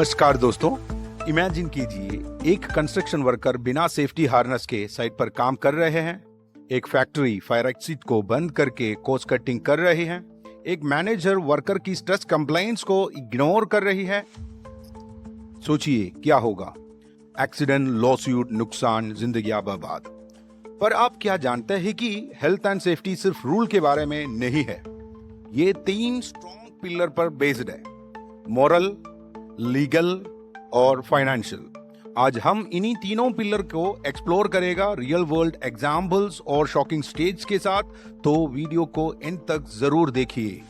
नमस्कार दोस्तों। इमेजिन कीजिए एक कंस्ट्रक्शन वर्कर बिना सेफ्टी हार्नेस के साइट पर काम कर रहे हैं। एक फैक्ट्री फायर एग्जिट को बंद करके कॉस्ट कटिंग कर रही है। एक मैनेजर वर्कर की स्ट्रेस कंप्लेंट्स को इग्नोर कर रही है। सोचिए क्या होगा। एक्सीडेंट, लॉसूट, नुकसान, जिंदगी बर्बाद। पर आप क्या जानते हैं कि हेल्थ एंड सेफ्टी सिर्फ रूल के बारे में नहीं है। ये 3 स्ट्रॉन्ग पिलर पर बेस्ड है: मॉरल, लीगल और फाइनेंशियल। आज हम इन्हीं तीनों पिलर को एक्सप्लोर करेगा रियल वर्ल्ड एग्जाम्पल्स और शॉकिंग स्टेज के साथ, तो वीडियो को एंड तक जरूर देखिए।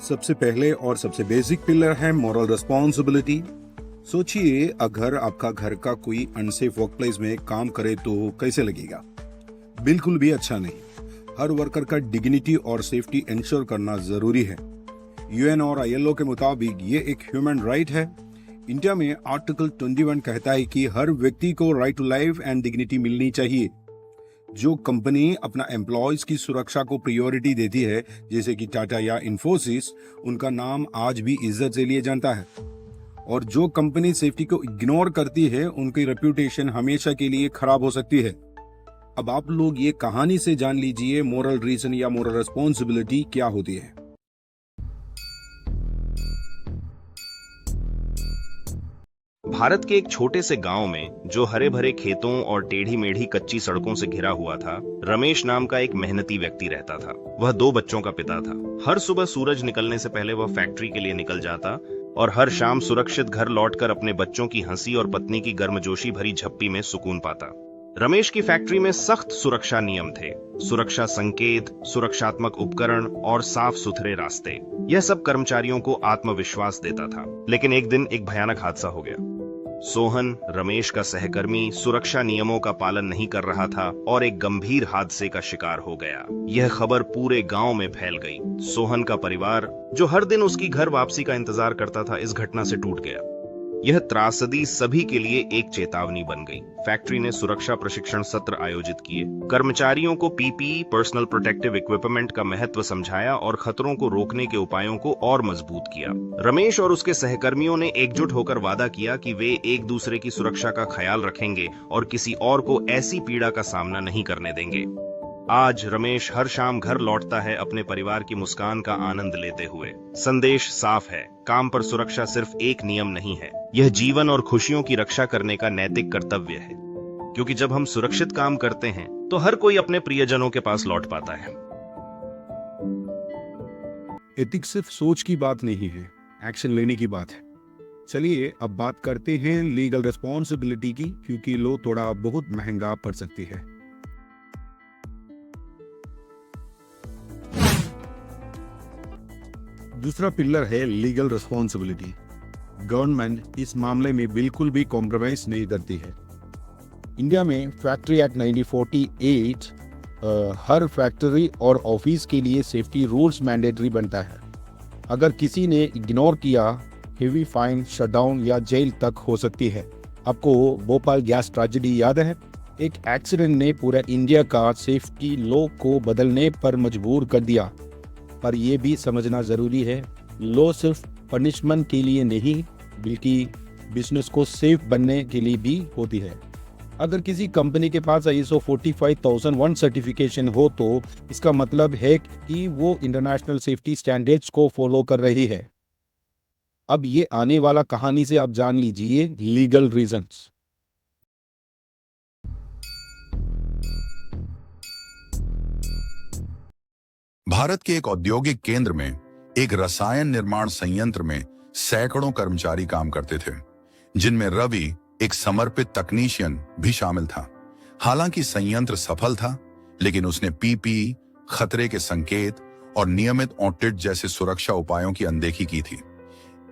सबसे पहले और सबसे बेसिक पिलर है मॉरल रिस्पॉन्सिबिलिटी। सोचिए अगर आपका घर का कोई अनसेफ वर्कप्लेस में काम करे तो कैसे लगेगा? बिल्कुल भी अच्छा नहीं। हर वर्कर का डिग्निटी और सेफ्टी इंश्योर करना जरूरी है। यूएन और आईएलओ के मुताबिक ये एक ह्यूमन राइट है। इंडिया में आर्टिकल 21 कहता है कि हर व्यक्ति को right to life and dignity मिलनी चाहिए। जो कंपनी अपना एम्प्लॉयज की सुरक्षा को प्रायोरिटी देती है, जैसे कि टाटा या इन्फोसिस, उनका नाम आज भी इज्जत से लिए जानता है। और जो कंपनी सेफ्टी को इग्नोर करती है, उनकी रेप्यूटेशन हमेशा के लिए खराब हो सकती है। अब आप लोग ये कहानी से जान लीजिए मोरल रीजन या मोरल रिस्पॉन्सिबिलिटी क्या होती है। भारत के एक छोटे से गांव में, जो हरे भरे खेतों और टेढ़ी मेढ़ी कच्ची सड़कों से घिरा हुआ था, रमेश नाम का एक मेहनती व्यक्ति रहता था। वह 2 बच्चों का पिता था। हर सुबह सूरज निकलने से पहले वह फैक्ट्री के लिए निकल जाता और हर शाम सुरक्षित घर लौटकर अपने बच्चों की हंसी और पत्नी की गर्मजोशी भरी झप्पी में सुकून पाता। रमेश की फैक्ट्री में सख्त सुरक्षा नियम थे। सुरक्षा संकेत, सुरक्षात्मक उपकरण और साफ सुथरे रास्ते, यह सब कर्मचारियों को आत्मविश्वास देता था। लेकिन एक दिन एक भयानक हादसा हो गया। सोहन, रमेश का सहकर्मी, सुरक्षा नियमों का पालन नहीं कर रहा था और एक गंभीर हादसे का शिकार हो गया। यह खबर पूरे गांव में फैल गई। सोहन का परिवार, जो हर दिन उसकी घर वापसी का इंतजार करता था, इस घटना से टूट गया। यह त्रासदी सभी के लिए एक चेतावनी बन गई। फैक्ट्री ने सुरक्षा प्रशिक्षण सत्र आयोजित किए, कर्मचारियों को पीपीई, पर्सनल प्रोटेक्टिव इक्विपमेंट का महत्व समझाया और खतरों को रोकने के उपायों को और मजबूत किया। रमेश और उसके सहकर्मियों ने एकजुट होकर वादा किया कि वे एक दूसरे की सुरक्षा का ख्याल रखेंगे और किसी और को ऐसी पीड़ा का सामना नहीं करने देंगे। आज रमेश हर शाम घर लौटता है, अपने परिवार की मुस्कान का आनंद लेते हुए। संदेश साफ है, काम पर सुरक्षा सिर्फ एक नियम नहीं है, यह जीवन और खुशियों की रक्षा करने का नैतिक कर्तव्य है। क्योंकि जब हम सुरक्षित काम करते हैं तो हर कोई अपने प्रियजनों के पास लौट पाता है। एथिक्स सिर्फ सोच की बात नहीं है, एक्शन लेने की बात है। चलिए अब बात करते हैं लीगल रिस्पॉन्सिबिलिटी की, क्योंकि लो थोड़ा बहुत महंगा पड़ सकती है। दूसरा पिलर है लीगल रिस्पॉन्सिबिलिटी। गवर्नमेंट इस मामले में बिल्कुल भी कॉम्प्रोमाइज नहीं करती है। इंडिया में फैक्ट्री एक्ट 1948 हर फैक्ट्री और ऑफिस के लिए सेफ्टी रूल्स मैंडेटरी बनता है। अगर किसी ने इग्नोर किया, हेवी फाइन, शटडाउन या जेल तक हो सकती है। आपको भोपाल गैस ट्रेजेडी याद है? एक एक्सीडेंट ने पूरा इंडिया का सेफ्टी लॉ को बदलने पर मजबूर कर दिया। पर यह भी समझना जरूरी है, लॉ सिर्फ पनिशमेंट के लिए नहीं, बल्कि बिजनेस को सेफ बनने के लिए भी होती है। अगर किसी कंपनी के पास ISO 45001 सर्टिफिकेशन हो, तो इसका मतलब है कि वो इंटरनेशनल सेफ्टी स्टैंडर्ड्स को फॉलो कर रही है। अब ये आने वाला कहानी से आप जान लीजिए लीगल रीजंस। भारत के एक औद्योगिक केंद्र में एक रसायन निर्माण संयंत्र में सैकड़ों कर्मचारी काम करते थे, जिनमें रवि, एक समर्पित तकनीशियन, भी शामिल था। हालांकि संयंत्र सफल था, लेकिन उसने पीपीई, खतरे के संकेत और नियमित ऑडिट जैसे सुरक्षा उपायों की अनदेखी की थी।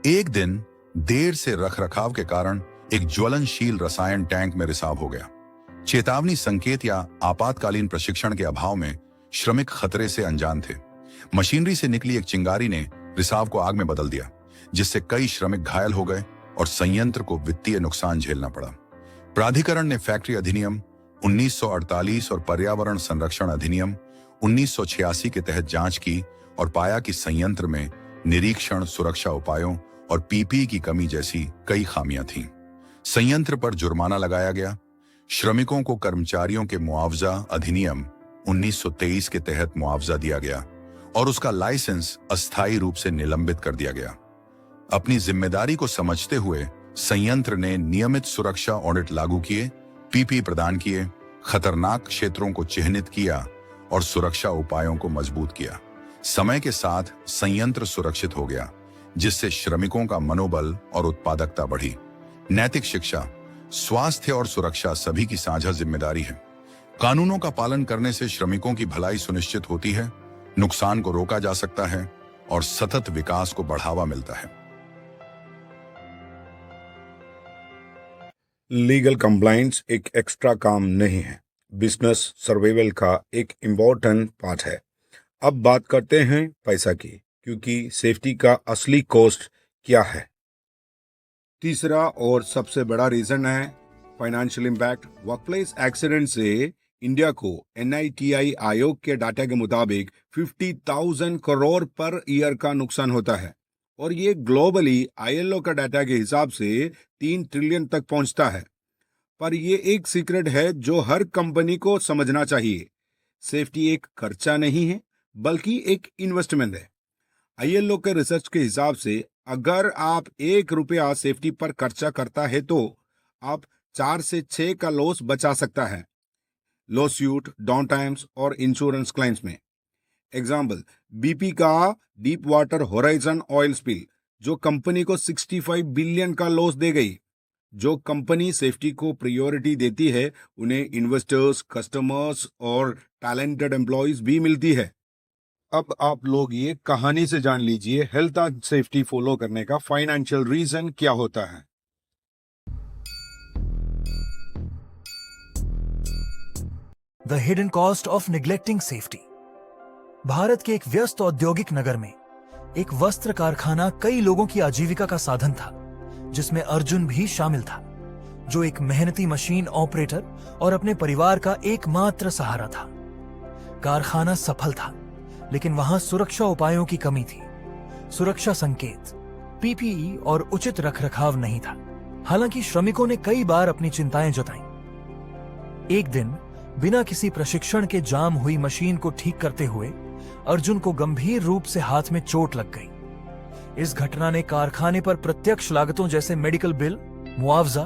एक दिन देर से रखरखाव के कारण एक ज्वलनशील रसायन टैंक में रिसाव हो गया। चेतावनी संकेत या आपातकालीन प्रशिक्षण के अभाव में श्रमिक खतरे से अनजान थे। मशीनरी से निकली एक चिंगारी ने रिसाव को आग में बदल दिया, जिससे कई श्रमिक घायल हो गए और संयंत्र को वित्तीय नुकसान झेलना पड़ा। प्राधिकरण ने फैक्ट्री अधिनियम 1948 और पर्यावरण संरक्षण अधिनियम 1986 के तहत जांच की और पाया कि संयंत्र में निरीक्षण, सुरक्षा उपायों और पीपीई की कमी जैसी कई खामियां थीं। संयंत्र पर जुर्माना लगाया गया। श्रमिकों को कर्मचारियों के मुआवजा अधिनियम 1923 के तहत मुआवजा दिया गया और उसका लाइसेंस अस्थायी रूप से निलंबित कर दिया गया। अपनी जिम्मेदारी को समझते हुए संयंत्र ने नियमित सुरक्षा ऑडिट लागू किए, पीपीई प्रदान किए, खतरनाक क्षेत्रों को चिन्हित किया और सुरक्षा उपायों को मजबूत किया। समय के साथ संयंत्र सुरक्षित हो गया, जिससे श्रमिकों का मनोबल और उत्पादकता बढ़ी। नैतिक शिक्षा, स्वास्थ्य और सुरक्षा सभी की साझा जिम्मेदारी है। कानूनों का पालन करने से श्रमिकों की भलाई सुनिश्चित होती है, नुकसान को रोका जा सकता है और सतत विकास को बढ़ावा मिलता है। लीगल कंप्लायंस एक एक्स्ट्रा काम नहीं है, बिजनेस सर्वाइवल का एक इम्पोर्टेंट पार्ट है। अब बात करते हैं पैसा की, क्योंकि सेफ्टी का असली कॉस्ट क्या है। तीसरा और सबसे बड़ा रीजन है फाइनेंशियल इम्पैक्ट। वर्कप्लेस एक्सीडेंट से इंडिया को NITI आयोग के डाटा के मुताबिक 50,000 करोड़ पर ईयर का नुकसान होता है और ये ग्लोबली ILO का डाटा के हिसाब से 3 ट्रिलियन तक पहुंचता है। पर ये एक सीक्रेट है जो हर कंपनी को समझना चाहिए। सेफ्टी एक खर्चा नहीं है, बल्कि एक इन्वेस्टमेंट है। ILO के रिसर्च के हिसाब से अगर आप 1 रुपया सेफ्टी पर खर्चा करता है तो आप 4 से 6 का लॉस बचा सकता है, लॉ सूट, डाउन टाइम्स और इंश्योरेंस क्लेम्स में। एग्जाम्पल, BP का deep water horizon oil spill जो कंपनी को 65 बिलियन का लॉस दे गई। जो कंपनी सेफ्टी को प्रायोरिटी देती है उन्हें इन्वेस्टर्स, कस्टमर्स और टैलेंटेड एम्प्लॉयज भी मिलती है। अब आप लोग ये कहानी से जान लीजिए हेल्थ एंड सेफ्टी फॉलो करने का फाइनेंशियल रीजन क्या होता है। The hidden cost of neglecting safety। Bharat के एक व्यस्त औद्योगिक नगर में एक वस्त्र कारखाना कई लोगों की आजीविका का साधन था, जिसमें अर्जुन भी शामिल था, जो एक मेहनती मशीन ऑपरेटर और अपने परिवार का एकमात्र सहारा था। कारखाना सफल था, लेकिन वहां सुरक्षा उपायों की कमी थी। सुरक्षा संकेत, PPE और उचित रखरखाव नहीं था। हालांकि श्रमिकों ने कई बार अपनी चिंताएं जताईं। एक दिन बिना किसी प्रशिक्षण के जाम हुई मशीन को ठीक करते हुए अर्जुन को गंभीर रूप से हाथ में चोट लग गई। इस घटना ने कारखाने पर प्रत्यक्ष लागतों जैसे मेडिकल बिल, मुआवजा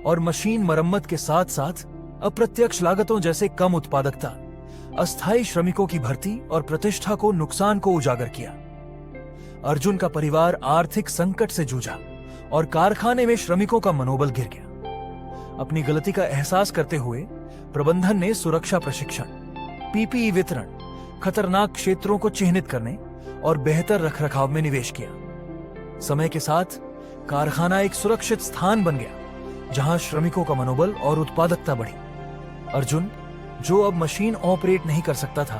और मशीन मरम्मत के साथ साथ अप्रत्यक्ष लागतों जैसे कम उत्पादकता, अस्थायी श्रमिकों की भर्ती और प्रतिष्ठा को नुकसान को उजागर किया। अर्जुन का परिवार आर्थिक संकट से जूझा और कारखाने में श्रमिकों का मनोबल गिर गया। अपनी गलती का एहसास करते हुए प्रबंधन ने सुरक्षा प्रशिक्षण, PPE वितरण, खतरनाक क्षेत्रों को चिन्हित करने और बेहतर रखरखाव में निवेश किया। समय के साथ कारखाना एक सुरक्षित स्थान बन गया, जहां श्रमिकों का मनोबल और उत्पादकता बढ़ी। अर्जुन, जो अब मशीन ऑपरेट नहीं कर सकता था,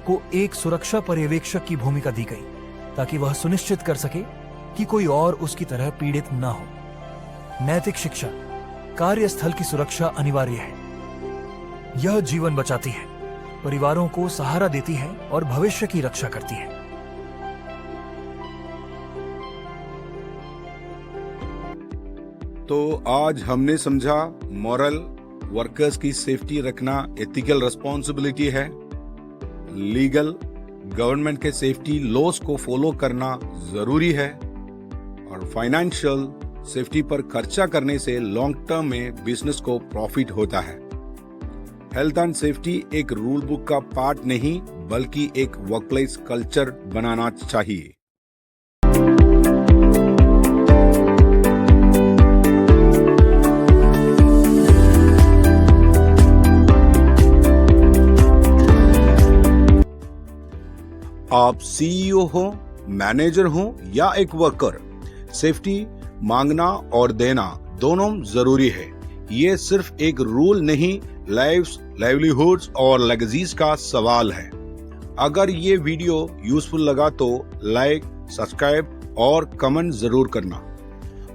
को एक सुरक्षा पर्यवेक्षक की भूमिका दी गई, ताकि वह सुनिश्चित कर सके कि कोई और उसकी तरह पीड़ित न हो। नैतिक शिक्षा, कार्यस्थल की सुरक्षा अनिवार्य है। यह जीवन बचाती है, परिवारों को सहारा देती है और भविष्य की रक्षा करती है। तो आज हमने समझा मॉरल, वर्कर्स की सेफ्टी रखना एथिकल रिस्पॉन्सिबिलिटी है, लीगल, गवर्नमेंट के सेफ्टी लॉस को फॉलो करना जरूरी है, और फाइनेंशियल, सेफ्टी पर खर्चा करने से लॉन्ग टर्म में बिजनेस को प्रॉफिट होता है। हेल्थ एंड सेफ्टी एक रूल बुक का पार्ट नहीं, बल्कि एक वर्कप्लेस कल्चर बनाना चाहिए। आप CEO हो, मैनेजर हो या एक वर्कर, सेफ्टी मांगना और देना दोनों जरूरी है। ये सिर्फ एक रूल नहीं, लाइव्स, लाइवलीहुड्स और लेगेसीज का सवाल है। अगर ये वीडियो यूजफुल लगा तो लाइक, सब्सक्राइब और कमेंट जरूर करना।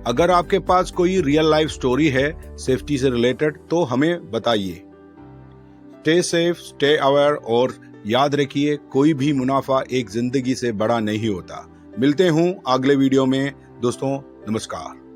अगर आपके पास कोई रियल लाइफ स्टोरी है सेफ्टी से रिलेटेड तो हमें बताइए। स्टे सेफ, स्टे अवेयर और याद रखिए, कोई भी मुनाफा एक जिंदगी से बड़ा नहीं होता। मिलते हूँ अगले वीडियो में दोस्तों। नमस्कार।